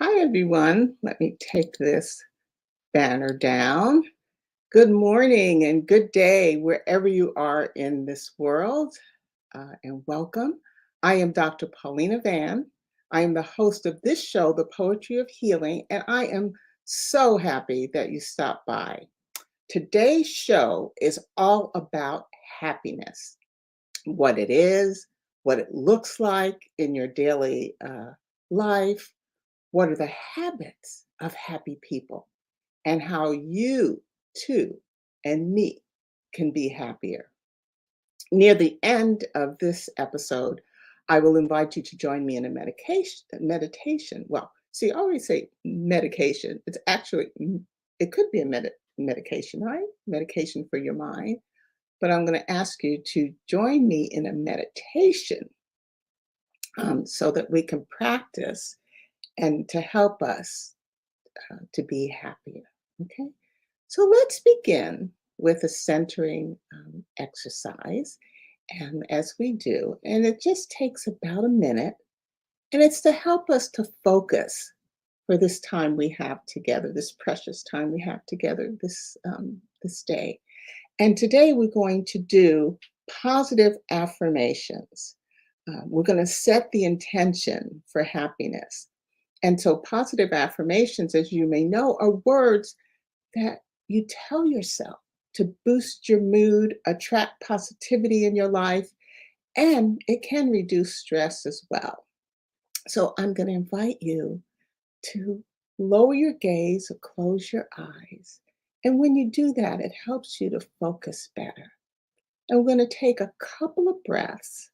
Hi, everyone. Let me take this banner down. Good morning and good day wherever you are in this world, and welcome. I am Dr. Paulina Van. I am the host of this show, The Poetry of Healing, and I am so happy that you stopped by. Today's show is all about happiness, what it is, what it looks like in your daily life, what are the habits of happy people, and how you too and me can be happier. Near the end of this episode, I will invite you to join me in a meditation. Well, see, I always say medication. It's actually it could be a medication, right? Medication for your mind. But I'm going to ask you to join me in a meditation so that we can practice and to help us to be happier. Okay, so let's begin with a centering exercise. And as we do, and it just takes about a minute, and it's to help us to focus for this time we have together, this precious time we have together this day. And today we're going to do positive affirmations. We're going to set the intention for happiness. And so, positive affirmations, as you may know, are words that you tell yourself to boost your mood, attract positivity in your life, and it can reduce stress as well. So, I'm going to invite you to lower your gaze or close your eyes. And when you do that, it helps you to focus better. And we're going to take a couple of breaths,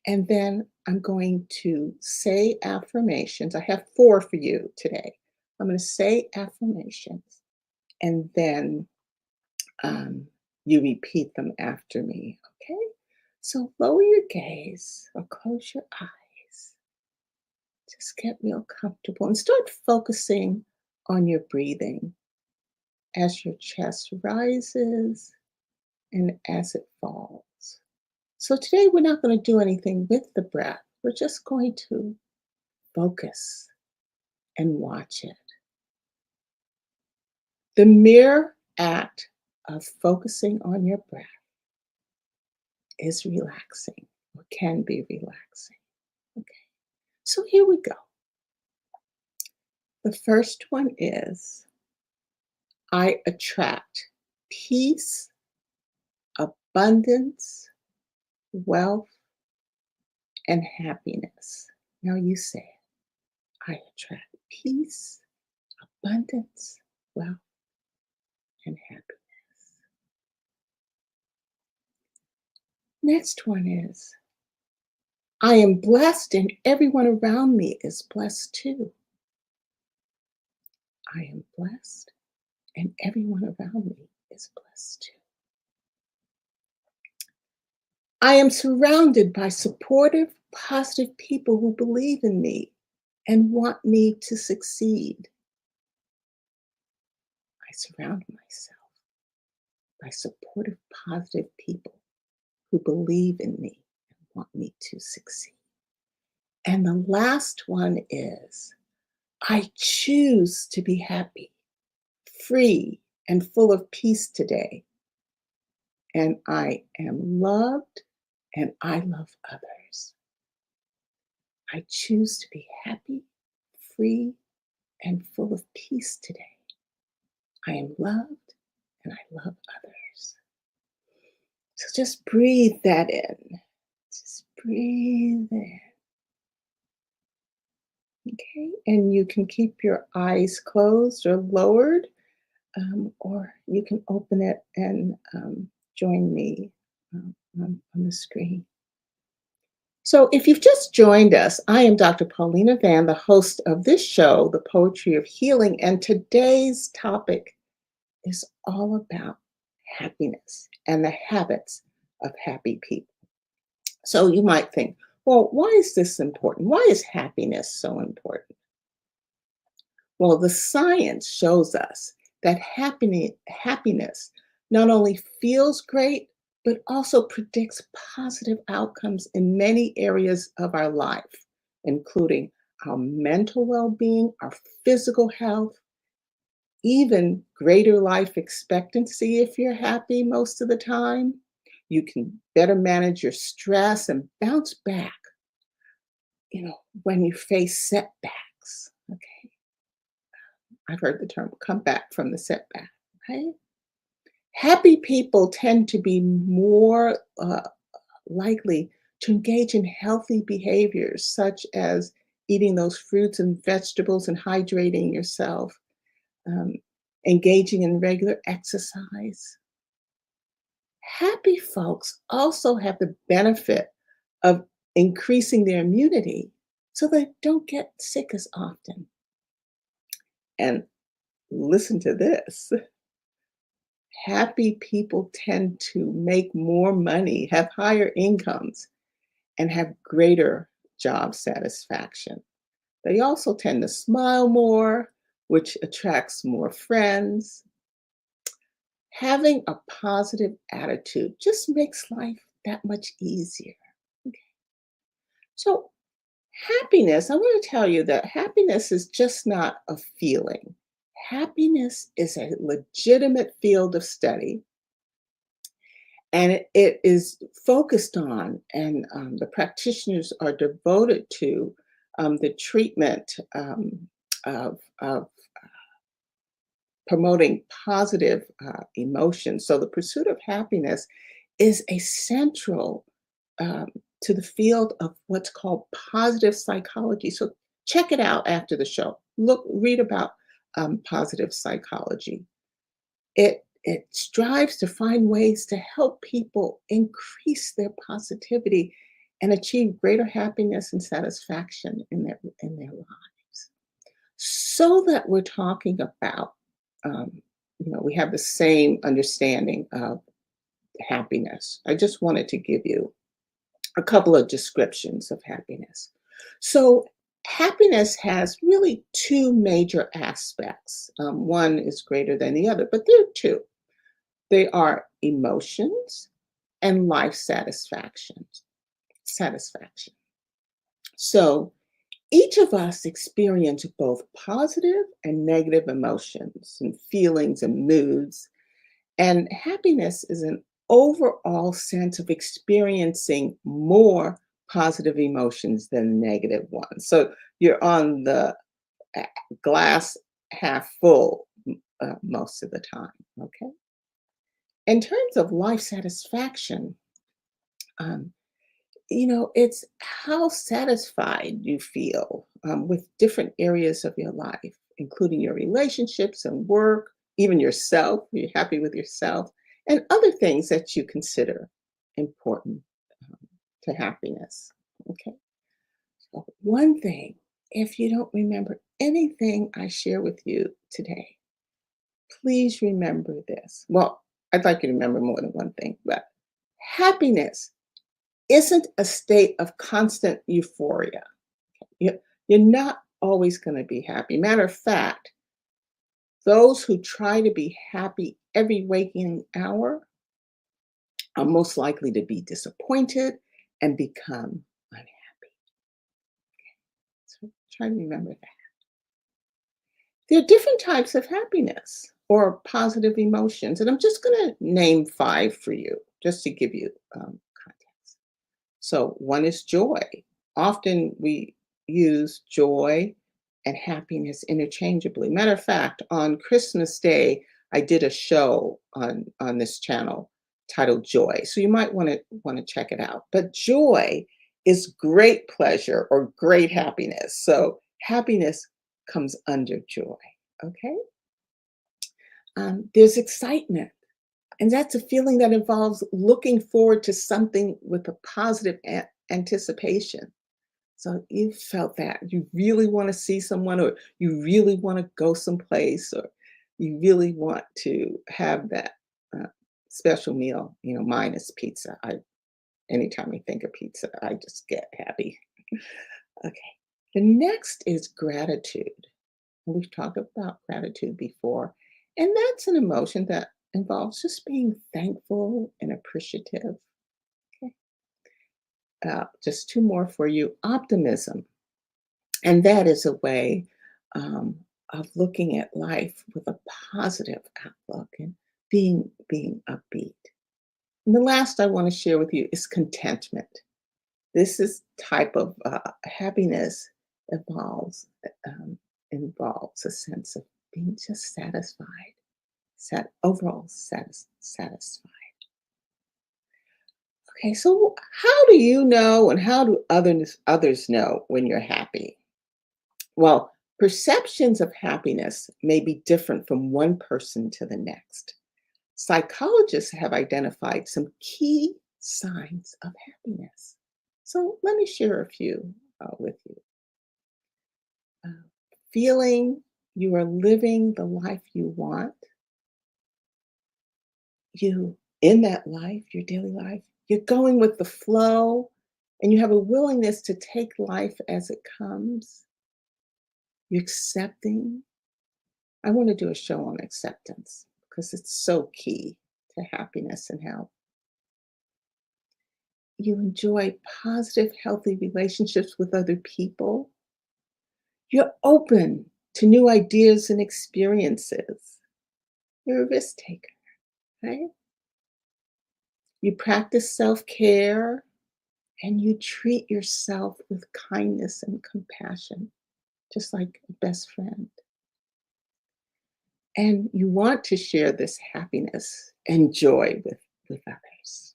and then I'm going to say affirmations. I have four for you today. I'm going to say affirmations, and then um, you repeat them after me. Okay? So lower your gaze or close your eyes. Just get real comfortable and start focusing on your breathing as your chest rises and as it falls. So today we're not going to do anything with the breath. We're just going to focus and watch it. The mere act of focusing on your breath is relaxing or can be relaxing. Okay, so here we go. The first one is I attract peace, abundance, wealth, and happiness. Now you say it. I attract peace, abundance, wealth, and happiness. Next one is I am blessed and everyone around me is blessed too. I am blessed and everyone around me is blessed too. I am surrounded by supportive, positive people who believe in me and want me to succeed. I surround myself by supportive, positive people who believe in me and want me to succeed. And the last one is I choose to be happy, free, and full of peace today. And I am loved and I love others. I choose to be happy, free, and full of peace today. I am loved and I love others. So just breathe that in. Just breathe in. Okay. And you can keep your eyes closed or lowered, or you can open it and join me on the screen. So, if you've just joined us, I am Dr. Paulina Van, the host of this show, The Poetry of Healing, and today's topic is all about happiness and the habits of happy people. So, you might think, well, why is this important? Why is happiness so important? Well, the science shows us that happiness not only feels great, but also predicts positive outcomes in many areas of our life, including our mental well being, our physical health, even greater life expectancy if you're happy most of the time. You can better manage your stress and bounce back, when you face setbacks. Okay. I've heard the term come back from the setback, right? Happy people tend to be more likely to engage in healthy behaviors, such as eating those fruits and vegetables and hydrating yourself, um, engaging in regular exercise. Happy folks also have the benefit of increasing their immunity so they don't get sick as often. And listen to this, happy people tend to make more money, have higher incomes, and have greater job satisfaction. They also tend to smile more, which attracts more friends. Having a positive attitude just makes life that much easier. Okay. So, happiness, I want to tell you that happiness is just not a feeling. Happiness is a legitimate field of study, and it is focused on, and the practitioners are devoted to the treatment of promoting positive emotions. So, the pursuit of happiness is a central um, to the field of what's called positive psychology. So, check it out after the show. Read about positive psychology. It strives to find ways to help people increase their positivity and achieve greater happiness and satisfaction in their lives. So that we're talking about, we have the same understanding of happiness. I just wanted to give you a couple of descriptions of happiness. So, happiness has really two major aspects. One is greater than the other, but there are two. They are emotions and life satisfaction. Satisfaction. So, each of us experience both positive and negative emotions and feelings and moods. And happiness is an overall sense of experiencing more positive emotions than negative ones. So you're on the uh, glass half full most of the time. Okay. In terms of life satisfaction, um, it's how satisfied you feel with different areas of your life, including your relationships and work, even yourself. You're happy with yourself, and other things that you consider important um, to happiness. Okay. So, one thing, if you don't remember anything I share with you today, please remember this. Well, I'd like you to remember more than one thing, but happiness isn't a state of constant euphoria. You- You're not always going to be happy. Matter of fact, those who try to be happy every waking hour are most likely to be disappointed and become unhappy. So try to remember that. There are different types of happiness or positive emotions, and I'm just going to name five for you just to give you context. So, one is joy. Often we use joy and happiness interchangeably. Matter of fact, on Christmas Day, I did a show on this channel titled Joy. So you might want to check it out. But joy is great pleasure or great happiness. So happiness comes under joy. Okay. There's excitement. And that's a feeling that involves looking forward to something with a positive anticipation. So you felt that you really want to see someone, or you really want to go someplace, or you really want to have that uh, special meal. Mine is pizza. Anytime I think of pizza, I just get happy. Okay. The next is gratitude. We've talked about gratitude before, and that's an emotion that involves just being thankful and appreciative. Okay. Just two more for you. Optimism. And that is a way um, of looking at life with a positive outlook and being upbeat. And the last I want to share with you is contentment. This is type of happiness evolves involves a sense of being just satisfied, overall satisfied. Okay, so how do you know, and how do others know when you're happy? Well, perceptions of happiness may be different from one person to the next. Psychologists have identified some key signs of happiness. So let me share a few with you. Uh, Feeling you are living the life you want, you in that life, your daily life, you're going with the flow, and you have a willingness to take life as it comes. You're accepting. I want to do a show on acceptance because it's so key to happiness and health. You enjoy positive, healthy relationships with other people. You're open to new ideas and experiences. You're a risk taker, right? You practice self care and you treat yourself with kindness and compassion, just like a best friend. And you want to share this happiness and joy with others.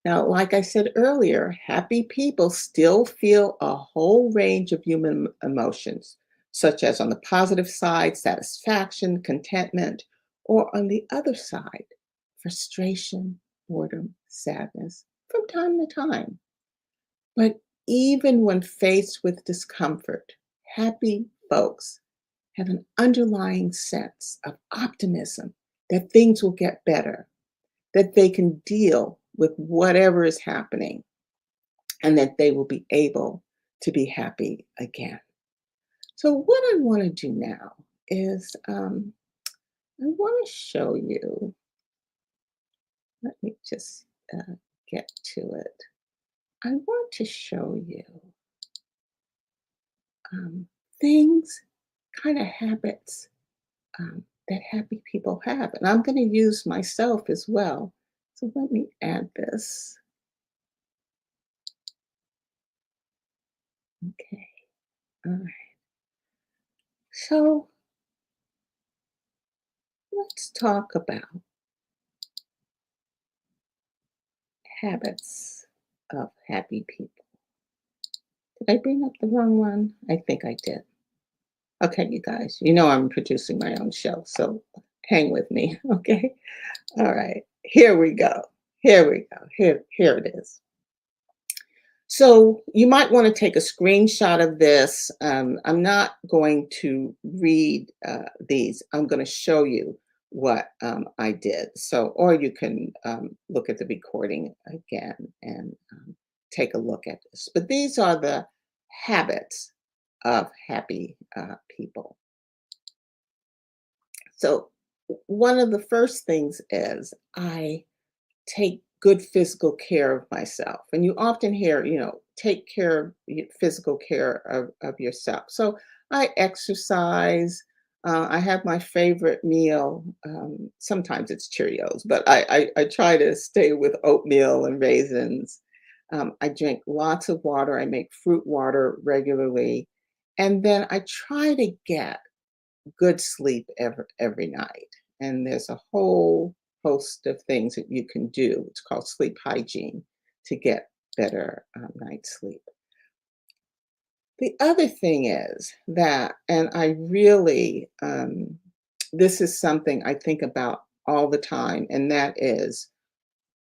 Now, like I said earlier, happy people still feel a whole range of human emotions, such as on the positive side, satisfaction, contentment, or on the other side, frustration, boredom, sadness, from time to time. But even when faced with discomfort, happy folks have an underlying sense of optimism that things will get better, that they can deal with whatever is happening, and that they will be able to be happy again. So, what I want to do now is I want to show you, let me just get to it. I want to show you um, things, kind of habits that happy people have. And I'm going to use myself as well. So, let me add this. Okay. All right. So, let's talk about habits of happy people. Did I bring up the wrong one? I think I did. Okay, you guys, you know I'm producing my own show, so hang with me, okay? All right, here we go. Here we go. Here it is. So you might want to take a screenshot of this. I'm not going to read these. I'm going to show you what I did. So, or you can look at the recording again and take a look at this. But these are the habits of happy people. So, one of the first things is I take good physical care of myself. And you often hear, take care of physical care of yourself. So I exercise. I have my favorite meal. Sometimes it's Cheerios, but I try to stay with oatmeal and raisins. I drink lots of water. I make fruit water regularly. And then I try to get good sleep every night. And there's a whole host of things that you can do. It's called sleep hygiene to get better night's sleep. The other thing is that, and I really, this is something I think about all the time, and that is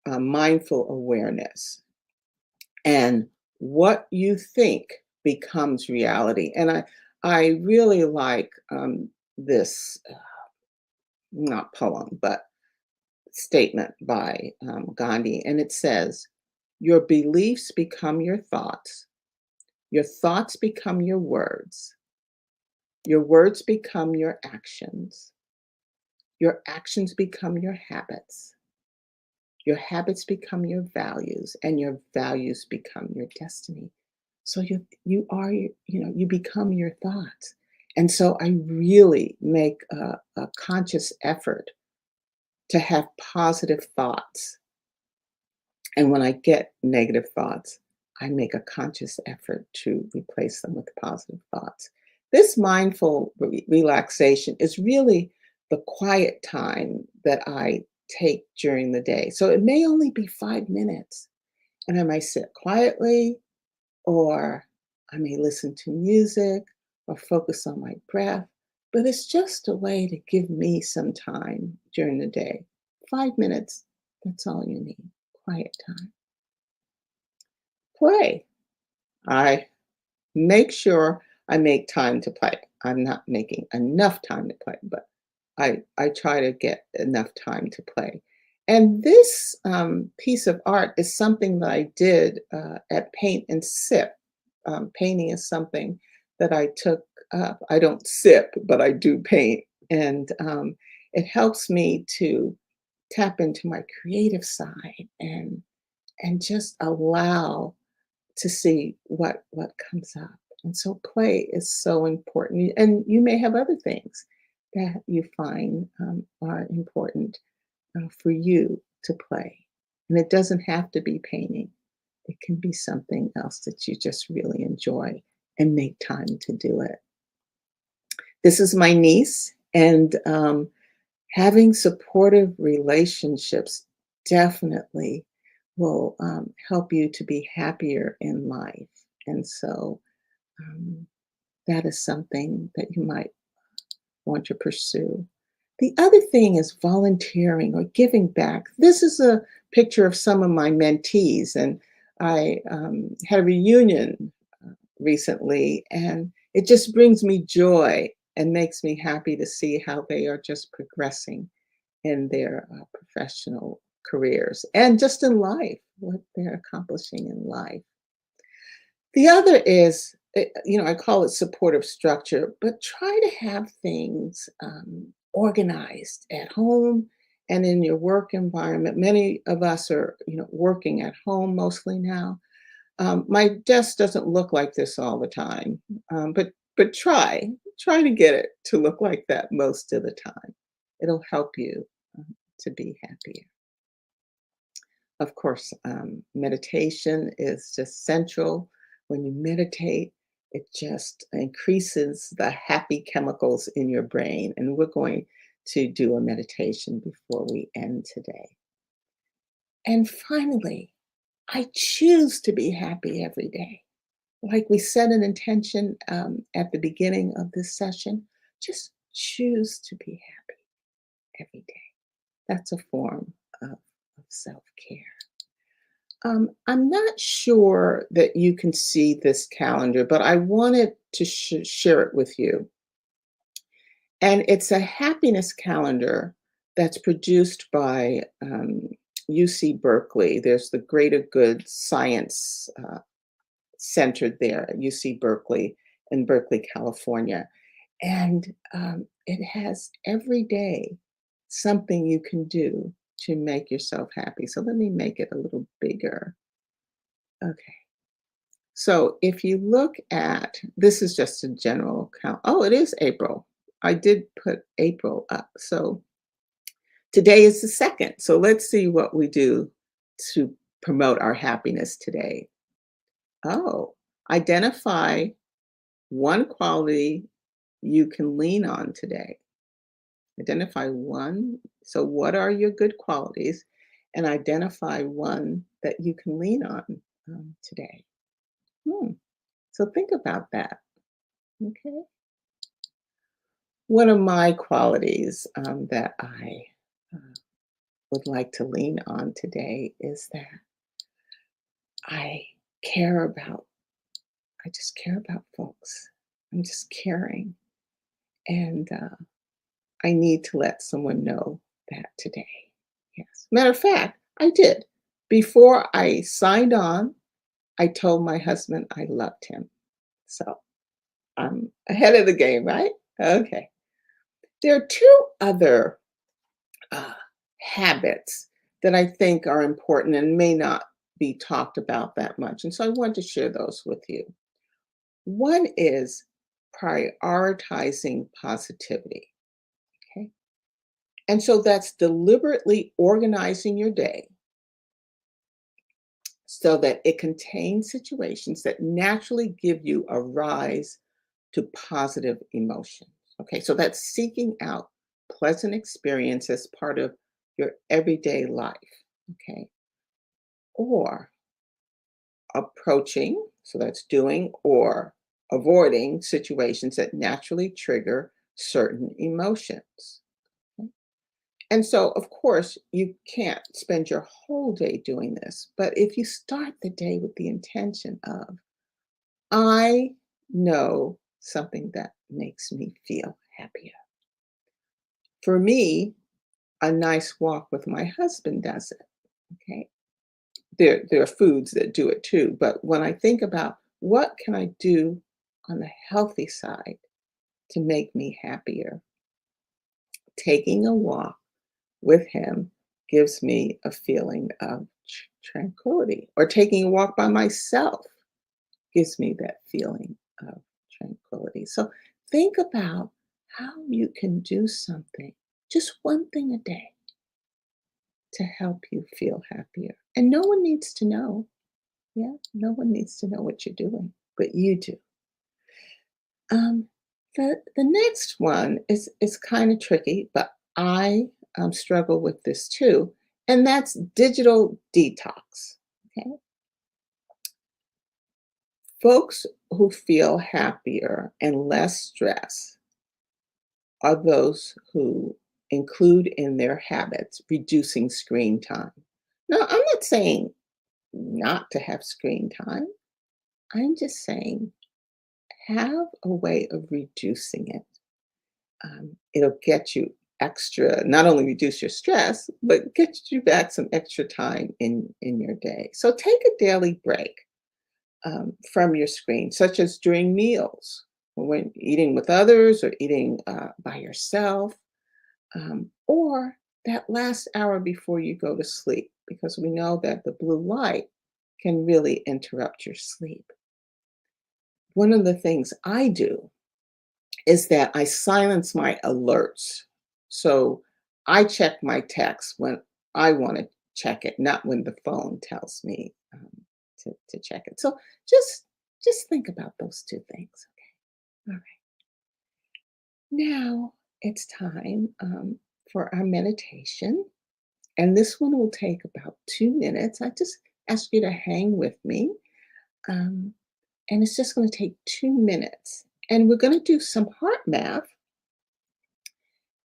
mindful awareness. And what you think becomes reality. And I really like this not poem, but statement by Gandhi. And it says, your beliefs become your thoughts become your words become your actions become your habits become your values, and your values become your destiny. So you become your thoughts. And so I really make a conscious effort to have positive thoughts. And when I get negative thoughts, I make a conscious effort to replace them with positive thoughts. This mindful relaxation is really the quiet time that I take during the day. So it may only be 5 minutes, and I might sit quietly, or I may listen to music or focus on my breath. But it's just a way to give me some time during the day. 5 minutes, that's all you need. Quiet time. Play. I make sure I make time to play. I'm not making enough time to play, but I try to get enough time to play. And this piece of art is something that I did at Paint and Sip. Painting is something that I took up. I don't sip, but I do paint. And it helps me to tap into my creative side and just allow to see what comes up. And so play is so important. And you may have other things that you find are important for you to play. And it doesn't have to be painting. It can be something else that you just really enjoy and make time to do it. This is my niece, and having supportive relationships definitely will help you to be happier in life. And so um, that is something that you might want to pursue. The other thing is volunteering or giving back. This is a picture of some of my mentees, and I had a reunion recently, and it just brings me joy and makes me happy to see how they are just progressing in their professional careers and just in life, what they're accomplishing in life. The other is, I call it supportive structure, but try to have things organized at home and in your work environment. Many of us are, working at home mostly now. My desk doesn't look like this all the time, but try to get it to look like that most of the time. It'll help you to be happier. Of course, meditation is just central. When you meditate, it just increases the happy chemicals in your brain. And we're going to do a meditation before we end today. And finally, I choose to be happy every day. Like we set an intention at the beginning of this session, just choose to be happy every day. That's a form of self care. I'm not sure that you can see this calendar, but I wanted to share it with you. And it's a happiness calendar that's produced by UC Berkeley. There's the Greater Good Science Center there at UC Berkeley in Berkeley, California. And it has every day something you can do to make yourself happy. So let me make it a little bigger. Okay. So if you look at this is just a general count. Oh, it is April. I did put April up. So today is the second. So let's see what we do to promote our happiness today. Oh, identify one quality you can lean on today. Identify one. So, what are your good qualities? And identify one that you can lean on today. Hmm. So, think about that. Okay. One of my qualities that I uh, would like to lean on today is that I care about, I just care about folks. I'm just caring. And I need to let someone know that today. Yes. Matter of fact, I did. Before I signed on, I told my husband I loved him. So I'm ahead of the game, right? Okay. There are two other uh, habits that I think are important and may not be talked about that much. And so I wanted to share those with you. One is prioritizing positivity. Okay. And so that's deliberately organizing your day so that it contains situations that naturally give you a rise to positive emotions. Okay, so that's seeking out pleasant experience as part of your everyday life. Okay, or approaching, so that's doing or avoiding situations that naturally trigger certain emotions. Okay? And so, of course, you can't spend your whole day doing this, but if you start the day with the intention of, I know something that makes me feel happier. For me, a nice walk with my husband does it. Okay. There are foods that do it too. But when I think about what can I do on the healthy side to make me happier, taking a walk with him gives me a feeling of tranquility, or taking a walk by myself gives me that feeling of tranquility. So think about how you can do something, just one thing a day, to help you feel happier. And no one needs to know. Yeah, no one needs to know what you're doing, but you do. Um, the next one is kind of tricky, but I struggle with this too, and that's digital detox. Okay, folks who feel happier and less stress are those who include in their habits reducing screen time. Now, I'm not saying not to have screen time. I'm just saying have a way of reducing it. It'll get you extra, not only reduce your stress, but get you back some extra time in your day. So take a daily break from your screen, such as during meals, when eating with others or eating by yourself, or that last hour before you go to sleep, because we know that the blue light can really interrupt your sleep. One of the things I do is that I silence my alerts. So I check my text when I want to check it, not when the phone tells me to check it. So just just think about those two things. Okay. All right. Now it's time for our meditation. And this one will take about 2 minutes. I just ask you to hang with me. Um, and it's just going to take 2 minutes. And we're going to do some heart math.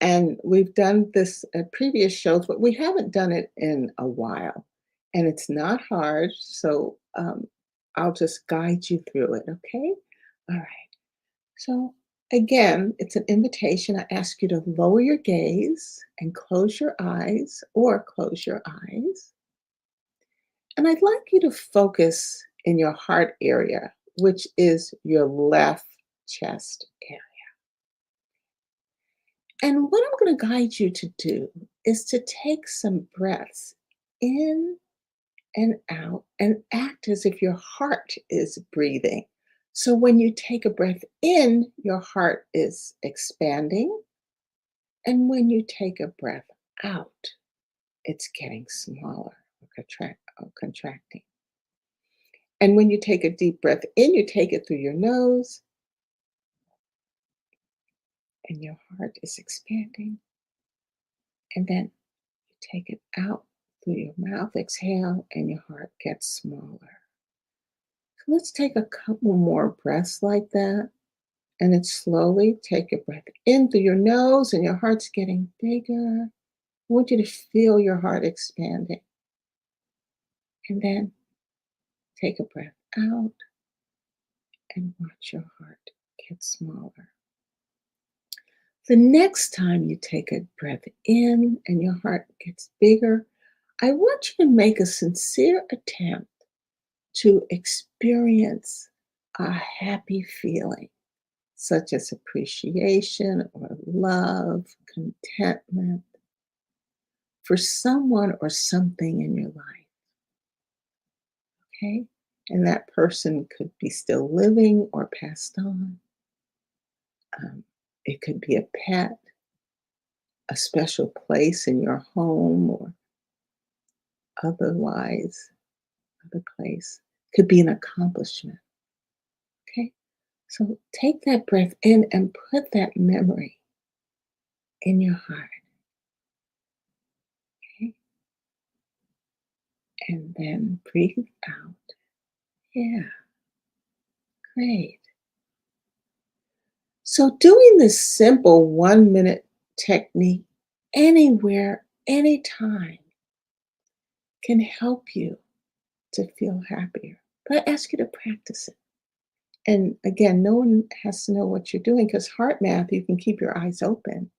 And we've done this at previous shows, but we haven't done it in a while. And it's not hard. So I'll just guide you through it. Okay. All right. So again, it's an invitation. I ask you to lower your gaze and close your eyes, or close your eyes. And I'd like you to focus in your heart area, which is your left chest area. And what I'm going to guide you to do is to take some breaths in and out and act as if your heart is breathing. So when you take a breath in, your heart is expanding. And when you take a breath out, it's getting smaller or contracting. And when you take a deep breath in, you take it through your nose, and your heart is expanding. And then you take it out through your mouth, exhale, and your heart gets smaller. So let's take a couple more breaths like that. And then slowly take a breath in through your nose, and your heart's getting bigger. I want you to feel your heart expanding. And then take a breath out and watch your heart get smaller. The next time you take a breath in and your heart gets bigger, I want you to make a sincere attempt to experience a happy feeling, such as appreciation or love, contentment for someone or something in your life. Okay. And that person could be still living or passed on. Um, it could be a pet, a special place in your home or otherwise, other place. Could be an accomplishment. Okay. So take that breath in and put that memory in your heart. Okay. And then breathe out. Yeah, great. So, doing this simple 1 minute technique anywhere, anytime can help you to feel happier. But I ask you to practice it. And again, no one has to know what you're doing because heart math, you can keep your eyes open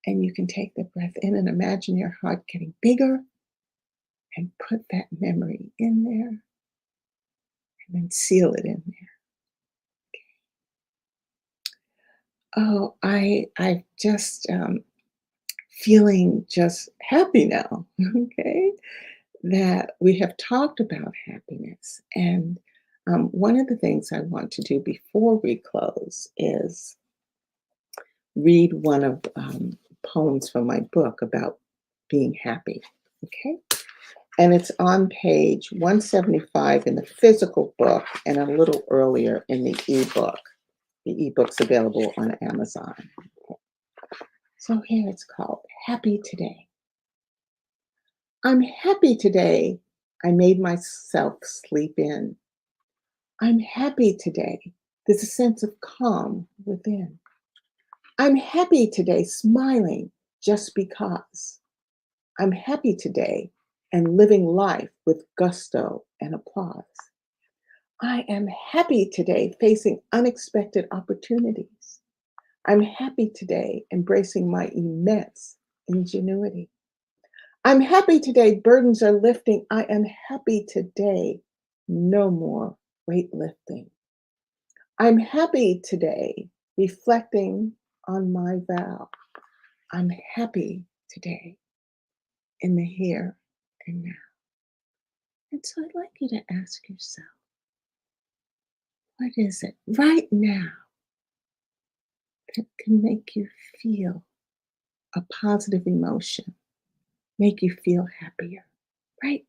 and you can take the breath in and imagine your heart getting bigger and put that memory in there and then seal it in there. Oh, I just feeling just happy now. Okay, that we have talked about happiness, and one of the things I want to do before we close is read one of poems from my book about being happy. Okay, and it's on page 175 in the physical book, and a little earlier in the ebook. The ebook's available on Amazon. So here it's called Happy Today. I'm happy today. I made myself sleep in. I'm happy today. There's a sense of calm within. I'm happy today, smiling just because. I'm happy today and living life with gusto and applause. I am happy today, facing unexpected opportunities. I'm happy today, embracing my immense ingenuity. I'm happy today, burdens are lifting. I am happy today, no more weightlifting. I'm happy today, reflecting on my vow. I'm happy today in the here and now. And so I'd like you to ask yourself, what is it right now that can make you feel a positive emotion, make you feel happier? Right.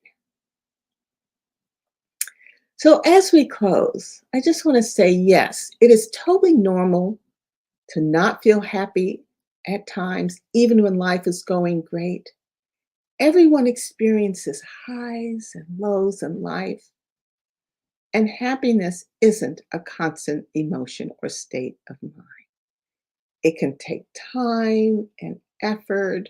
So as we close, I just want to say yes, it is totally normal to not feel happy at times, even when life is going great. Everyone experiences highs and lows in life, and happiness isn't a constant emotion or state of mind. It can take time and effort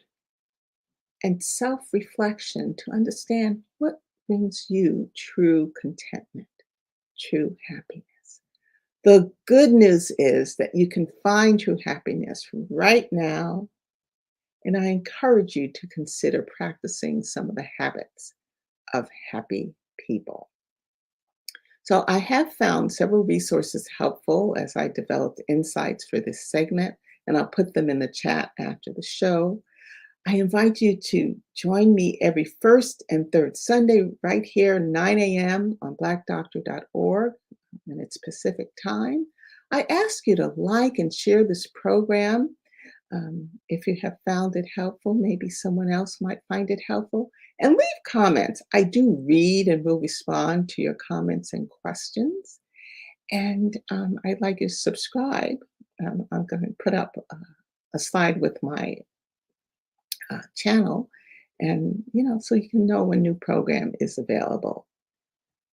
and self reflection to understand what brings you true contentment, true happiness. The good news is that you can find true happiness right now, and I encourage you to consider practicing some of the habits of happy people. So, I have found several resources helpful as I developed insights for this segment, and I'll put them in the chat after the show. I invite you to join me every first and third Sunday right here, 9 a.m. on blackdoctor.org, and it's Pacific time. I ask you to like and share this program. If you have found it helpful, maybe someone else might find it helpful. And leave comments. I do read and will respond to your comments and questions. And I'd like you to subscribe. I'm going to put up a slide with my channel, and so you can know when new program is available.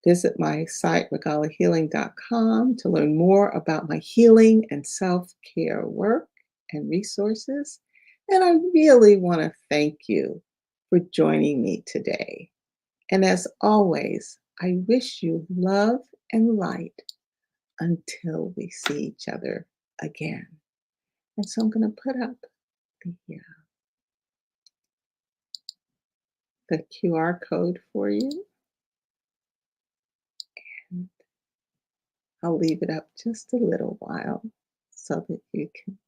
Visit my site regalahealing.com to learn more about my healing and self-care work and resources. And I really want to thank you for joining me today. And as always, I wish you love and light until we see each other again. And so I'm going to put up the QR code for you. And I'll leave it up just a little while so that you can